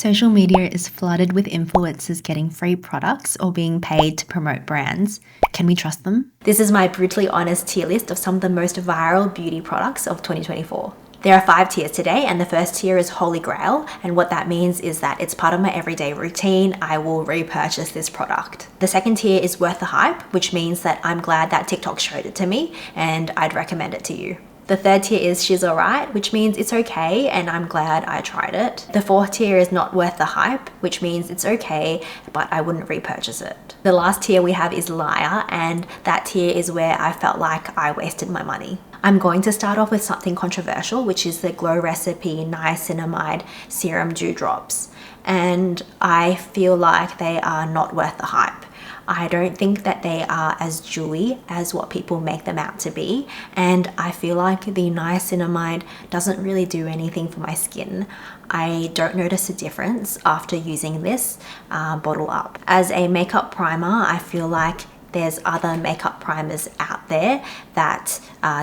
Social media is flooded with influencers getting free products or being paid to promote brands. Can we trust them? This is my brutally honest tier list of some of the most viral beauty products of 2024. There are 5 tiers today, and the first tier is Holy Grail, and what that means is that it's part of my everyday routine. I will repurchase this product. The second tier is Worth the Hype, which means that I'm glad that TikTok showed it to me and I'd recommend it to you. The third tier is She's Alright, which means it's okay and I'm glad I tried it. The fourth tier is Not Worth the Hype, which means it's okay, but I wouldn't repurchase it. The last tier we have is Liar, and that tier is where I felt like I wasted my money. I'm going to start off with something controversial, which is the Glow Recipe Niacinamide Serum Dewdrops. And I feel like they are not worth the hype. I don't think that they are as dewy as what people make them out to be, and I feel like the niacinamide doesn't really do anything for my skin. I don't notice a difference after using this bottle up. As a makeup primer, I feel like there's other makeup primers out there that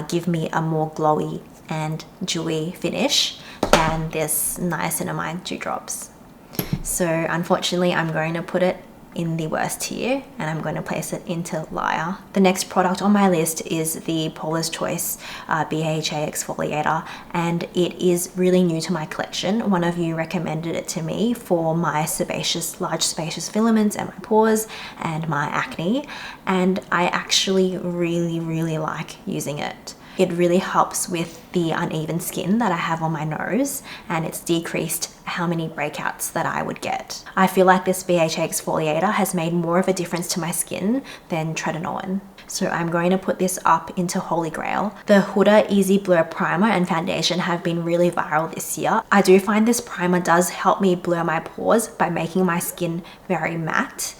give me a more glowy and dewy finish than this niacinamide dewdrops. So unfortunately, I'm going to put it in the worst tier and I'm going to place it into Liar. The next product on my list is the Paula's Choice BHA exfoliator, and it is really new to my collection. One of you recommended it to me for my large sebaceous filaments and my pores and my acne, and I actually really like using it. It really helps with the uneven skin that I have on my nose, and it's decreased how many breakouts that I would get. I feel like this BHA exfoliator has made more of a difference to my skin than tretinoin. So I'm going to put this up into Holy Grail. The Huda Easy Blur Primer and Foundation have been really viral this year. I do find this primer does help me blur my pores by making my skin very matte.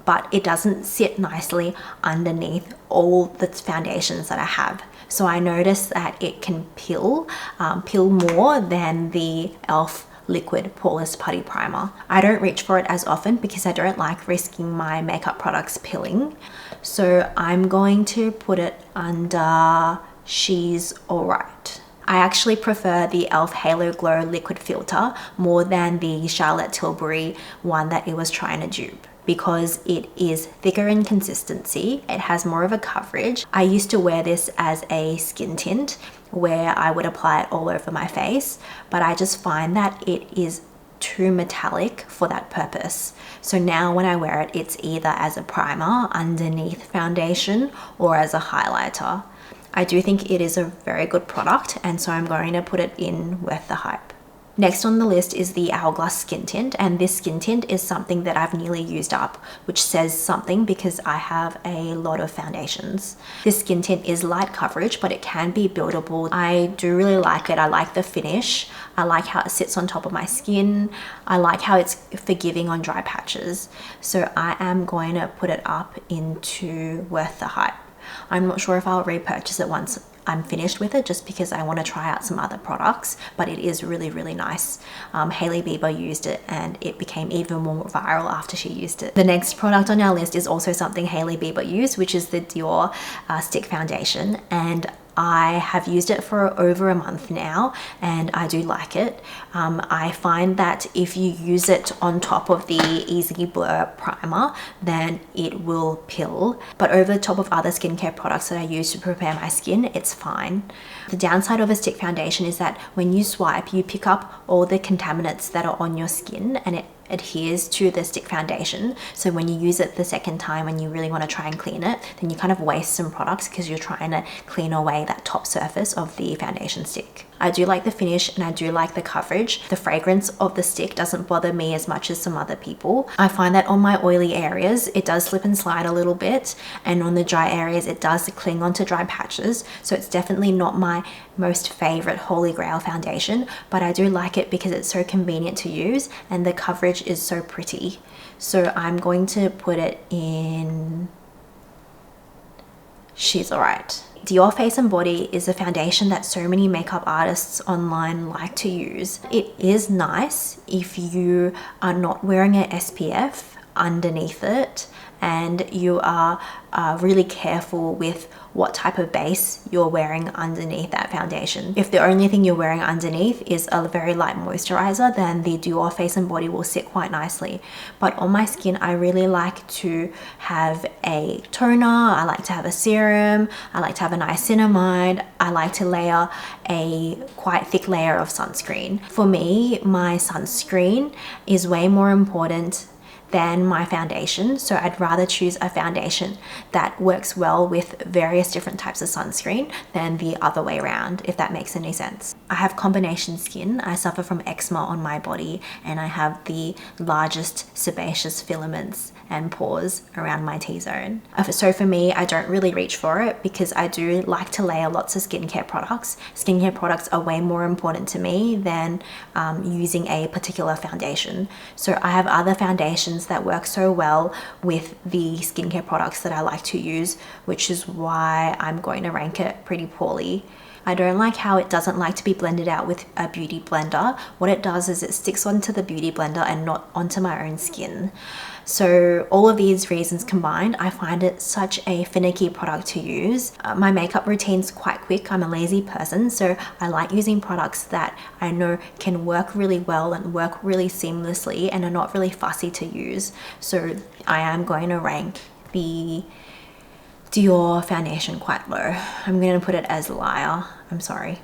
But it doesn't sit nicely underneath all the foundations that I have. So I noticed that it can peel more than the e.l.f. Liquid Poreless Putty Primer. I don't reach for it as often because I don't like risking my makeup products peeling. So I'm going to put it under She's Alright. I actually prefer the e.l.f. Halo Glow Liquid Filter more than the Charlotte Tilbury one that it was trying to dupe, because it is thicker in consistency, it has more of a coverage. I used to wear this as a skin tint where I would apply it all over my face, but I just find that it is too metallic for that purpose. So now when I wear it, it's either as a primer underneath foundation or as a highlighter. I do think it is a very good product, and so I'm going to put it in Worth the Hype. Next on the list is the Hourglass Skin Tint, and this skin tint is something that I've nearly used up, which says something because I have a lot of foundations. This skin tint is light coverage, but it can be buildable. I do really like it. I like the finish. I like how it sits on top of my skin. I like how it's forgiving on dry patches. So I am going to put it up into Worth the Hype. I'm not sure if I'll repurchase it once I'm finished with it, just because I want to try out some other products, but it is really nice. Hailey Bieber used it and it became even more viral after she used it. The next product on our list is also something Hailey Bieber used, which is the Dior Stick Foundation, and I have used it for over a month now and I do like it. I find that if you use it on top of the Easy Blur primer, then it will peel. But over the top of other skincare products that I use to prepare my skin, it's fine. The downside of a stick foundation is that when you swipe, you pick up all the contaminants that are on your skin and it adheres to the stick foundation. So when you use it the second time and you really want to try and clean it, then you kind of waste some products because you're trying to clean away that top surface of the foundation stick. I do like the finish and I do like the coverage. The fragrance of the stick doesn't bother me as much as some other people. I find that on my oily areas, it does slip and slide a little bit, and on the dry areas, it does cling onto dry patches. So it's definitely not my most favorite Holy Grail foundation, but I do like it because it's so convenient to use and the coverage is so pretty. So I'm going to put it in She's Alright. Dior Face and Body is a foundation that so many makeup artists online like to use. It is nice if you are not wearing an SPF underneath it and you are really careful with what type of base you're wearing underneath that foundation. If the only thing you're wearing underneath is a very light moisturizer, then the Dior Face and Body will sit quite nicely. But on my skin, I really like to have a toner, I like to have a serum, I like to have a niacinamide, I like to layer a quite thick layer of sunscreen. For me, my sunscreen is way more important than my foundation, so I'd rather choose a foundation that works well with various different types of sunscreen than the other way around, if that makes any sense. I have combination skin. I suffer from eczema on my body, and I have the largest sebaceous filaments and pores around my T-zone. So for me, I don't really reach for it because I do like to layer lots of skincare products. Skincare products are way more important to me than using a particular foundation. So I have other foundations that work so well with the skincare products that I like to use, which is why I'm going to rank it pretty poorly. I don't like how it doesn't like to be blended out with a beauty blender. What it does is it sticks onto the beauty blender and not onto my own skin. So all of these reasons combined, I find it such a finicky product to use. My makeup routine's quite quick. I'm a lazy person, so I like using products that I know can work really well and work really seamlessly and are not really fussy to use. So I am going to rank the Dior foundation quite low. I'm going to put it as liar. I'm sorry.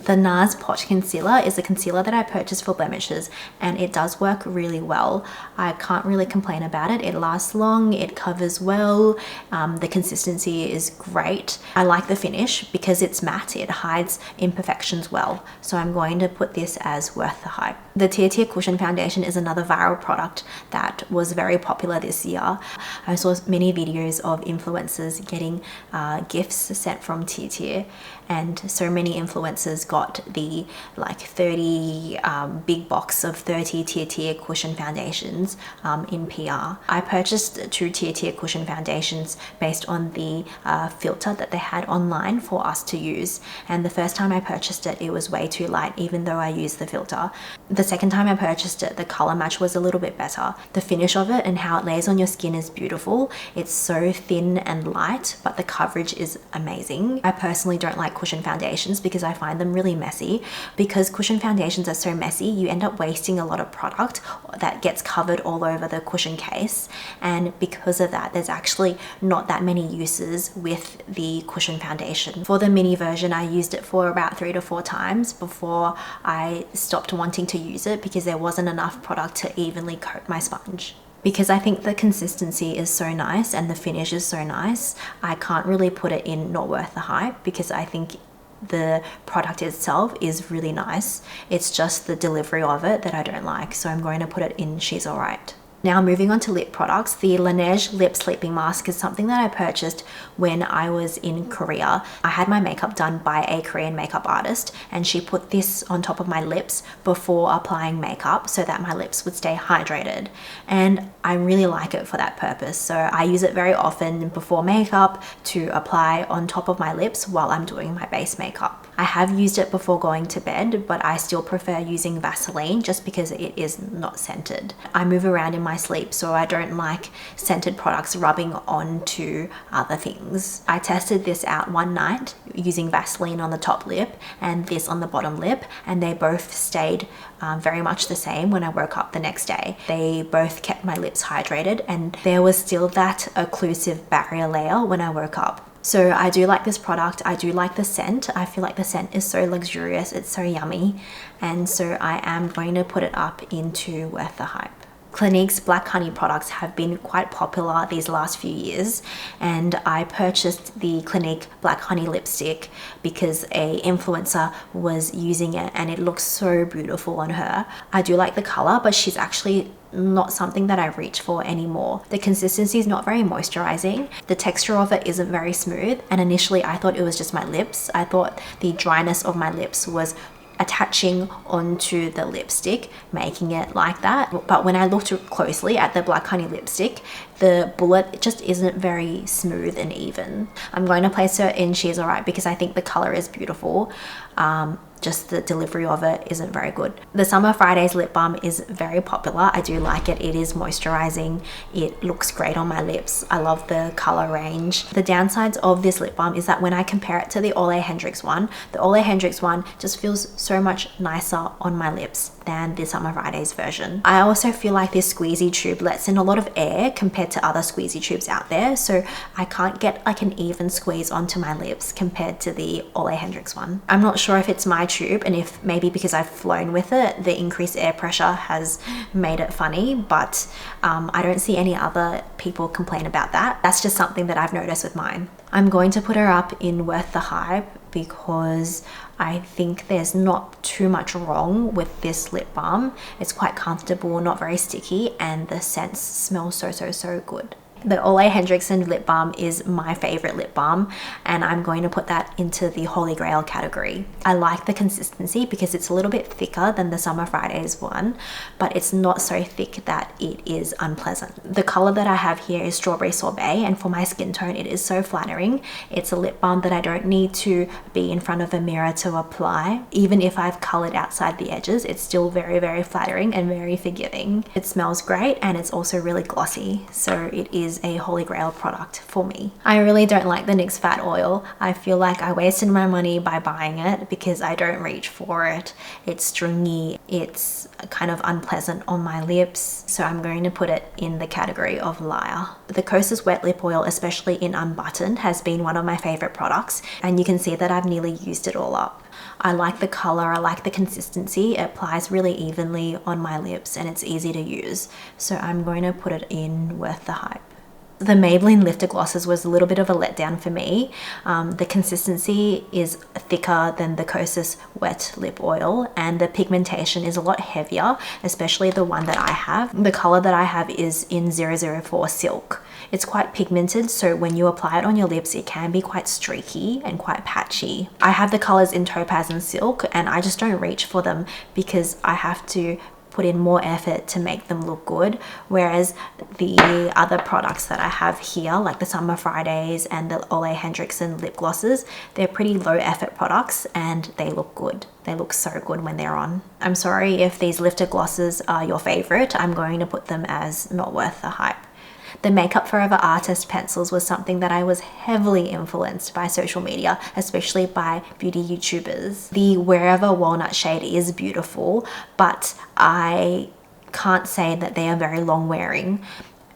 The Nars Pot Concealer is a concealer that I purchased for blemishes, and it does work really well. I can't really complain about it. It lasts long, it covers well, the consistency is great. I like the finish because it's matte, it hides imperfections well. So I'm going to put this as worth the hype. The Tir Tir Cushion Foundation is another viral product that was very popular this year. I saw many videos of influencers getting gifts sent from Tir Tir, and so many influencers got the like 30 big box of 30 Tir Tir Cushion Foundations in PR. I purchased 2 Tir Tir Cushion Foundations based on the filter that they had online for us to use, and the first time I purchased it, it was way too light even though I used the filter. The second time I purchased it, the color match was a little bit better. The finish of it and how it lays on your skin is beautiful. It's so thin and light, but the coverage is amazing. I personally don't like cushion foundations because I find them really messy. Because cushion foundations are so messy, you end up wasting a lot of product that gets covered all over the cushion case, and because of that, there's actually not that many uses with the cushion foundation. For the mini version, I used it for about 3 to 4 times before I stopped wanting to use it because there wasn't enough product to evenly coat my sponge. Because I think the consistency is so nice and the finish is so nice, I can't really put it in not worth the hype because I think the product itself is really nice. It's just the delivery of it that I don't like, so I'm going to put it in she's alright. Now moving on to lip products, the Laneige Lip Sleeping Mask is something that I purchased when I was in Korea. I had my makeup done by a Korean makeup artist, and she put this on top of my lips before applying makeup so that my lips would stay hydrated. And I really like it for that purpose. So I use it very often before makeup to apply on top of my lips while I'm doing my base makeup. I have used it before going to bed, but I still prefer using Vaseline just because it is not scented. I move around in my sleep, so I don't like scented products rubbing onto other things. I tested this out one night using Vaseline on the top lip and this on the bottom lip, and they both stayed very much the same when I woke up the next day. They both kept my lips hydrated, and there was still that occlusive barrier layer when I woke up. So I do like this product. I do like the scent. I feel like the scent is so luxurious. It's so yummy. And so I am going to put it up into worth the hype. Clinique's Black Honey products have been quite popular these last few years, and I purchased the Clinique Black Honey lipstick because a influencer was using it and it looks so beautiful on her. I do like the color, but she's actually not something that I reach for anymore. The consistency is not very moisturizing. The texture of it isn't very smooth, and initially I thought it was just my lips. I thought the dryness of my lips was attaching onto the lipstick, making it like that. But when I looked closely at the Black Honey lipstick, the bullet just isn't very smooth and even. I'm going to place her in she's alright because I think the color is beautiful. just the delivery of it isn't very good. The Summer Fridays lip balm is very popular. I do like it. It is moisturizing. It looks great on my lips. I love the color range. The downsides of this lip balm is that when I compare it to the Ole Henrikson one, the Ole Henrikson one just feels so much nicer on my lips than the Summer Fridays version. I also feel like this squeezy tube lets in a lot of air compared to other squeezy tubes out there, so I can't get like an even squeeze onto my lips compared to the Ole Henrikson one. I'm not sure if it's my tube and if maybe because I've flown with it, the increased air pressure has made it funny, but I don't see any other people complain about that. That's just something that I've noticed with mine. I'm going to put her up in Worth the Hype because I think there's not too much wrong with this lip balm. It's quite comfortable, not very sticky, and the scents smell so good. The Ole Henrikson lip balm is my favorite lip balm, and I'm going to put that into the Holy Grail category. I like the consistency because it's a little bit thicker than the Summer Fridays one, but it's not so thick that it is unpleasant. The color that I have here is Strawberry Sorbet, and for my skin tone it is so flattering. It's a lip balm that I don't need to be in front of a mirror to apply. Even if I've colored outside the edges, it's still very flattering and very forgiving. It smells great and it's also really glossy, so it is a Holy Grail product for me. I really don't like the NYX Fat Oil. I feel like I wasted my money by buying it because I don't reach for it. It's stringy, it's kind of unpleasant on my lips, so I'm going to put it in the category of liar. The Kosas Wet Lip Oil, especially in Unbuttoned, has been one of my favorite products, and you can see that I've nearly used it all up. I like the color, I like the consistency. It applies really evenly on my lips and it's easy to use, so I'm going to put it in Worth the Hype. The Maybelline Lifter Glosses was a little bit of a letdown for me. The consistency is thicker than the Kosas Wet Lip Oil, and the pigmentation is a lot heavier, especially the one that I have. The color that I have is in 004 Silk. It's quite pigmented, so when you apply it on your lips, it can be quite streaky and quite patchy. I have the colors in Topaz and Silk, and I just don't reach for them because I have to put in more effort to make them look good, whereas the other products that I have here, like the Summer Fridays and the Ole Henrikson lip glosses, they're pretty low effort products and they look good. They look so good when they're on. I'm sorry if these lifter glosses are your favorite. I'm going to put them as not worth the hype. The Makeup Forever Artist pencils was something that I was heavily influenced by social media, especially by beauty YouTubers. The Wherever Walnut shade is beautiful, but I can't say that they are very long wearing.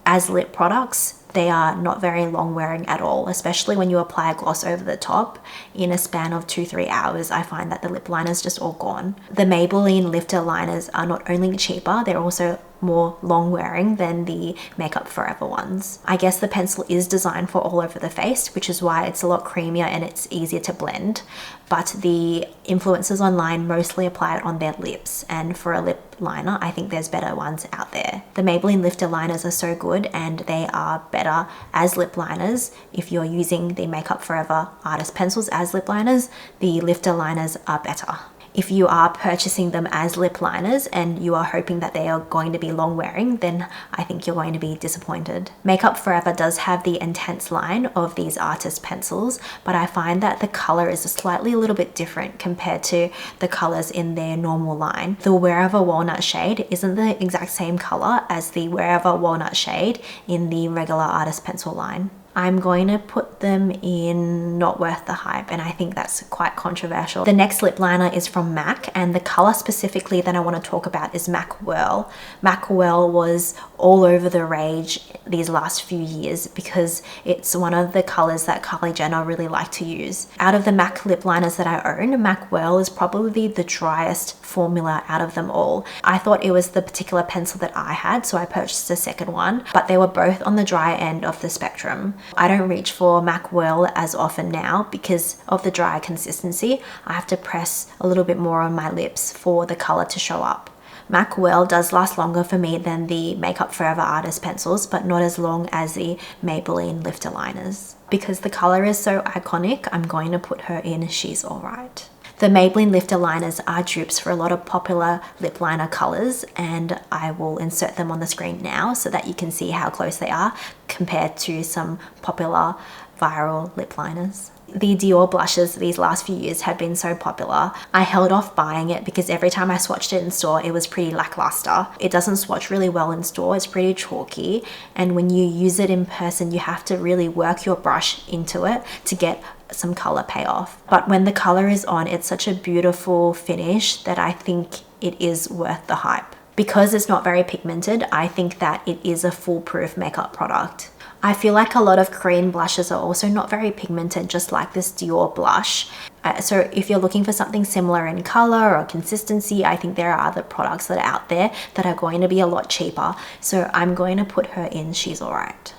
As lip products, they are not very long wearing at all, especially when you apply a gloss over the top. In a span of 2-3 hours, I find that the lip liner's just all gone. The Maybelline lifter liners are not only cheaper, they're also more long wearing than the Makeup Forever ones. I guess the pencil is designed for all over the face, which is why it's a lot creamier and it's easier to blend, but the influencers online mostly apply it on their lips, and for a lip liner I think there's better ones out there. The Maybelline lifter liners are so good and they are better as lip liners. If you're using the Makeup Forever Artist pencils as lip liners, the lifter liners are better. If you are purchasing them as lip liners and you are hoping that they are going to be long wearing, then I think you're going to be disappointed. Makeup Forever does have the intense line of these artist pencils, but I find that the color is slightly a little bit different compared to the colors in their normal line. The Wherever Walnut shade isn't the exact same color as the Wherever Walnut shade in the regular artist pencil line. I'm going to put them in not worth the hype, and I think that's quite controversial. The next lip liner is from MAC, and the color specifically that I want to talk about is MAC Whirl. MAC Whirl was all over the rage these last few years because it's one of the colors that Kylie Jenner really liked to use. Out of the MAC lip liners that I own, MAC Whirl is probably the driest formula out of them all. I thought it was the particular pencil that I had, so I purchased a second one, but they were both on the dry end of the spectrum. I don't reach for MAC Whirl as often now because of the dry consistency. I have to press a little bit more on my lips for the color to show up. MAC Whirl does last longer for me than the Makeup Forever Artist pencils, but not as long as the Maybelline lifter liners. Because the color is so iconic, I'm going to put her in She's Alright. The Maybelline lifter liners are dupes for a lot of popular lip liner colors, and I will insert them on the screen now so that you can see how close they are compared to some popular viral lip liners. The Dior blushes these last few years have been so popular. I held off buying it because every time I swatched it in store, it was pretty lackluster. It doesn't swatch really well in store, it's pretty chalky, and when you use it in person, you have to really work your brush into it to get some color payoff. But when the color is on, it's such a beautiful finish that I think it is worth the hype. Because it's not very pigmented, I think that it is a foolproof makeup product. I feel like a lot of Korean blushes are also not very pigmented, just like this Dior blush. So if you're looking for something similar in color or consistency, I think there are other products that are out there that are going to be a lot cheaper. So I'm going to put her in She's Alright.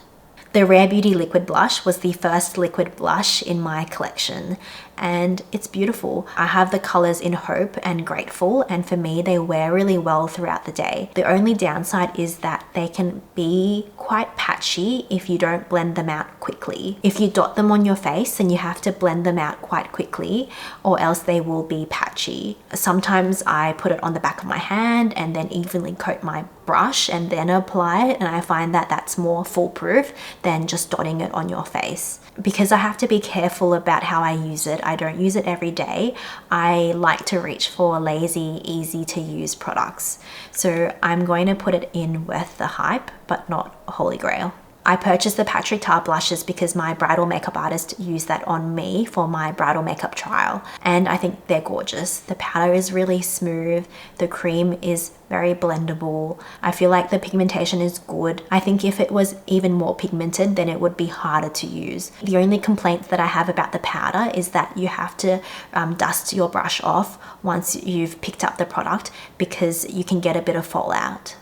The Rare Beauty liquid blush was the first liquid blush in my collection, and it's beautiful. I have the colors in Hope and Grateful, and for me they wear really well throughout the day. The only downside is that they can be quite patchy if you don't blend them out quickly. If you dot them on your face, then you have to blend them out quite quickly, or else they will be patchy. Sometimes I put it on the back of my hand and then evenly coat my brush and then apply it, and I find that that's more foolproof than just dotting it on your face. Because I have to be careful about how I use it, I don't use it every day. I like to reach for lazy, easy to use products. So I'm going to put it in Worth the Hype, but not Holy Grail. I purchased the Patrick Ta blushes because my bridal makeup artist used that on me for my bridal makeup trial, and I think they're gorgeous. The powder is really smooth, the cream is very blendable. I feel like the pigmentation is good. I think if it was even more pigmented, then it would be harder to use. The only complaint that I have about the powder is that you have to dust your brush off once you've picked up the product, because you can get a bit of fallout.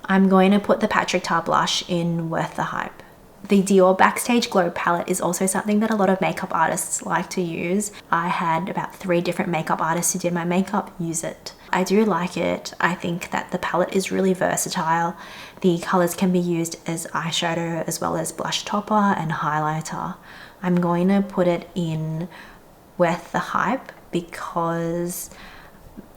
I'm going to put the Patrick Ta blush in Worth the Hype. The Dior Backstage Glow palette is also something that a lot of makeup artists like to use. I had about 3 different makeup artists who did my makeup use it. I do like it. I think that the palette is really versatile. The colors can be used as eyeshadow as well as blush topper and highlighter. I'm going to put it in Worth the Hype because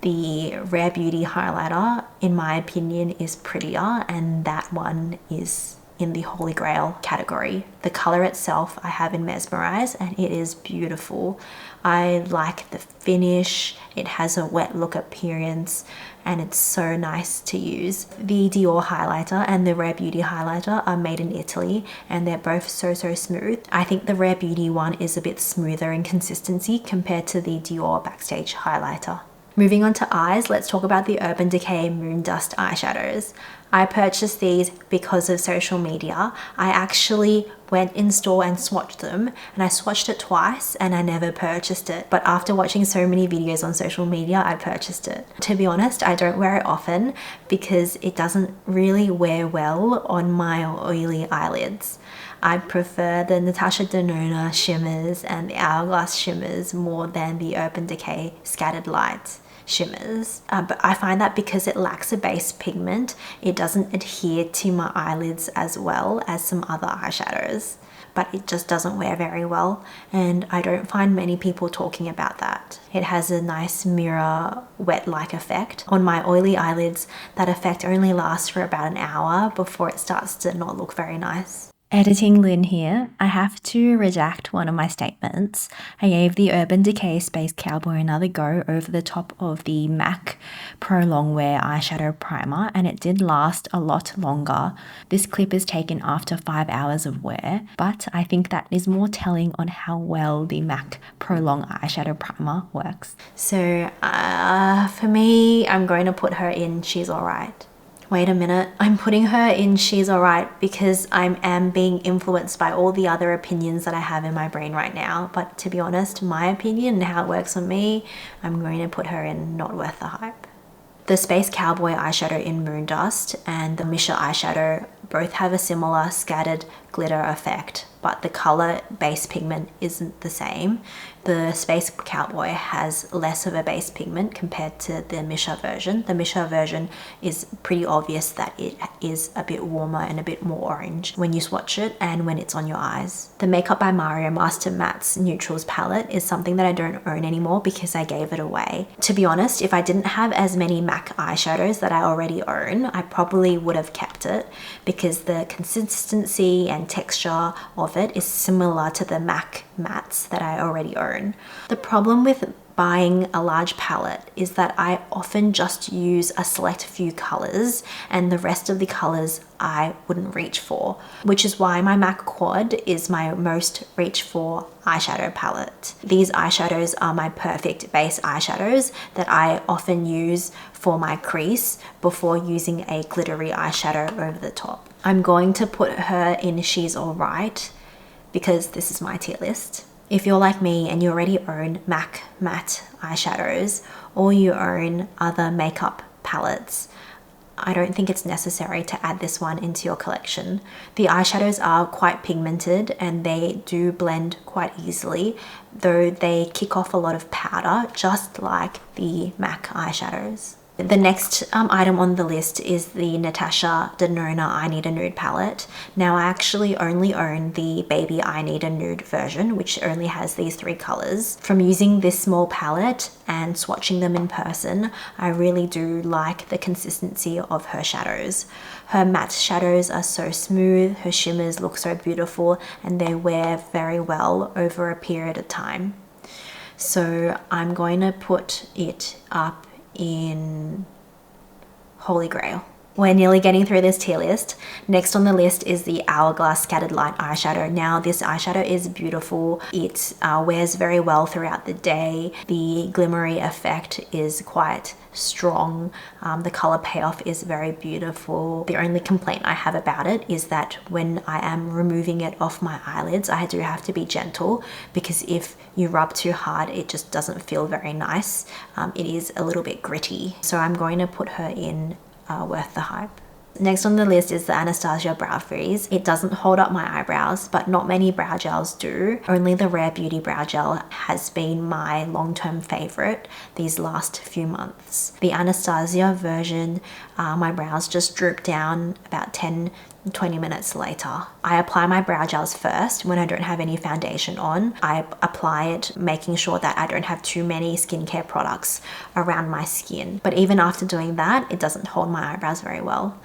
the Rare Beauty highlighter, in my opinion, is prettier, and that one is in the Holy Grail category. The color itself I have in Mesmerize, and it is beautiful. I like the finish. It has a wet look appearance, and it's so nice to use. The Dior highlighter and the Rare Beauty highlighter are made in Italy, and they're both so smooth. I think the Rare Beauty one is a bit smoother in consistency compared to the Dior Backstage highlighter. Moving on to eyes, let's talk about the Urban Decay Moon Dust eyeshadows. I purchased these because of social media. I actually went in store and swatched them, and I swatched it twice and I never purchased it. But after watching so many videos on social media, I purchased it. To be honest, I don't wear it often because it doesn't really wear well on my oily eyelids. I prefer the Natasha Denona shimmers and the Hourglass shimmers more than the Urban Decay Scattered Lights shimmers, but I find that because it lacks a base pigment, it doesn't adhere to my eyelids as well as some other eyeshadows, but it just doesn't wear very well, and I don't find many people talking about that. It has a nice mirror wet-like effect. On my oily eyelids, that effect only lasts for about an hour before it starts to not look very nice. Editing Lynn here. I have to redact one of my statements. I gave the Urban Decay Space Cowboy another go over the top of the MAC Pro Longwear eyeshadow primer, and it did last a lot longer. This clip is taken after 5 hours of wear, but I think that is more telling on how well the MAC Pro Long eyeshadow primer works. So for me, I'm going to put her in She's Alright. Wait a minute, I'm putting her in She's Alright because I am being influenced by all the other opinions that I have in my brain right now. But to be honest, my opinion and how it works on me, I'm going to put her in Not Worth the Hype. The Space Cowboy eyeshadow in Moon Dust and the Misha eyeshadow both have a similar scattered glitter effect, but the color base pigment isn't the same. The Space Cowboy has less of a base pigment compared to the Misha version. The Misha version is pretty obvious that it is a bit warmer and a bit more orange when you swatch it and when it's on your eyes. The Makeup by Mario Master Matte's Neutrals palette is something that I don't own anymore because I gave it away. To be honest, if I didn't have as many MAC eyeshadows that I already own, I probably would have kept it because the consistency and texture of of it is similar to the MAC mattes that I already own. The problem with buying a large palette is that I often just use a select few colors and the rest of the colors I wouldn't reach for, which is why my MAC Quad is my most reach for eyeshadow palette. These eyeshadows are my perfect base eyeshadows that I often use for my crease before using a glittery eyeshadow over the top. I'm going to put her in She's Alright because this is my tier list. If you're like me and you already own MAC matte eyeshadows or you own other makeup palettes, I don't think it's necessary to add this one into your collection. The eyeshadows are quite pigmented and they do blend quite easily, though they kick off a lot of powder, just like the MAC eyeshadows. The next item on the list is the Natasha Denona I Need a Nude palette. Now I actually only own the Baby I Need a Nude version, which only has these 3 colors. From using this small palette and swatching them in person, I really do like the consistency of her shadows. Her matte shadows are so smooth, her shimmers look so beautiful, and they wear very well over a period of time. So I'm going to put it up in Holy Grail. We're nearly getting through this tier list. Next on the list is the Hourglass Scattered Light eyeshadow. Now this eyeshadow is beautiful. It wears very well throughout the day. The glimmery effect is quite strong. The color payoff is very beautiful. The only complaint I have about it is that when I am removing it off my eyelids, I do have to be gentle because if you rub too hard, it just doesn't feel very nice. It is a little bit gritty. So I'm going to put her in Worth the Hype. Next on the list is the Anastasia Brow Freeze. It doesn't hold up my eyebrows, but not many brow gels do. Only the Rare Beauty Brow Gel has been my long-term favorite these last few months. The Anastasia version, my brows just droop down about 10-20 minutes later. I apply my brow gels first when I don't have any foundation on. I apply it making sure that I don't have too many skincare products around my skin. But even after doing that, it doesn't hold my eyebrows very well.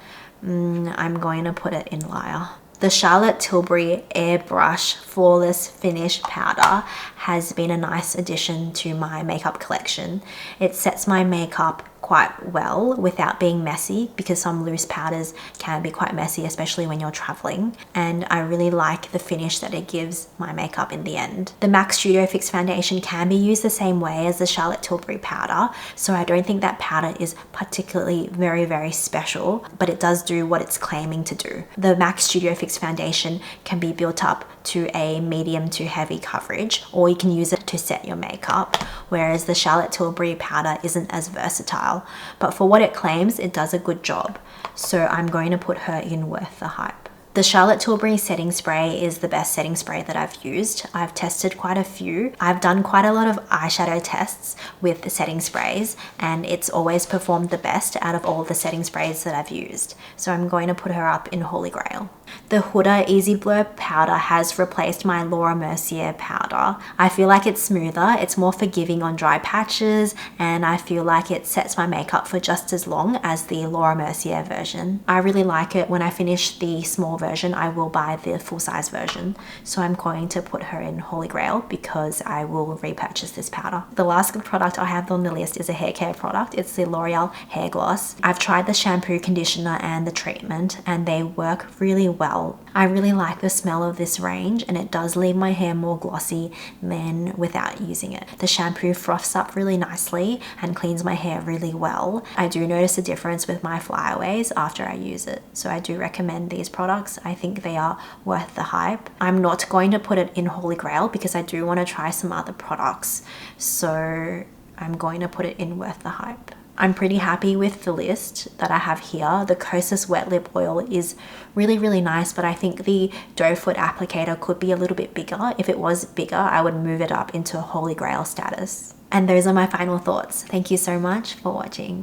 I'm going to put it in Liar. The Charlotte Tilbury Airbrush Flawless Finish Powder has been a nice addition to my makeup collection. It sets my makeup quite well without being messy because some loose powders can be quite messy, especially when you're traveling, and I really like the finish that it gives my makeup in the end. The MAC Studio Fix foundation can be used the same way as the Charlotte Tilbury powder, so I don't think that powder is particularly very special, but it does do what it's claiming to do. The MAC Studio Fix foundation can be built up to a medium to heavy coverage, or you can use it to set your makeup, whereas the Charlotte Tilbury powder isn't as versatile. But for what it claims, it does a good job. So I'm going to put her in Worth the Hype. The Charlotte Tilbury setting spray is the best setting spray that I've used. I've tested quite a few. I've done quite a lot of eyeshadow tests with the setting sprays, and it's always performed the best out of all the setting sprays that I've used. So I'm going to put her up in Holy Grail. The Huda Easy Blur powder has replaced my Laura Mercier powder. I feel like it's smoother, it's more forgiving on dry patches, and I feel like it sets my makeup for just as long as the Laura Mercier version. I really like it. When I finish the small version, I will buy the full-size version. So I'm going to put her in Holy Grail because I will repurchase this powder. The last product I have on the list is a hair care product. It's the L'Oreal Hair Gloss. I've tried the shampoo, conditioner, and the treatment, and they work really well. I really like the smell of this range, and it does leave my hair more glossy than without using it. The shampoo froths up really nicely and cleans my hair really well. I do notice a difference with my flyaways after I use it, so I do recommend these products. I think they are worth the hype. I'm not going to put it in Holy Grail because I do want to try some other products, so I'm going to put it in Worth the Hype. I'm pretty happy with the list that I have here. The Kosas Wet Lip Oil is really nice, but I think the doe foot applicator could be a little bit bigger. If it was bigger, I would move it up into Holy Grail status. And those are my final thoughts. Thank you so much for watching.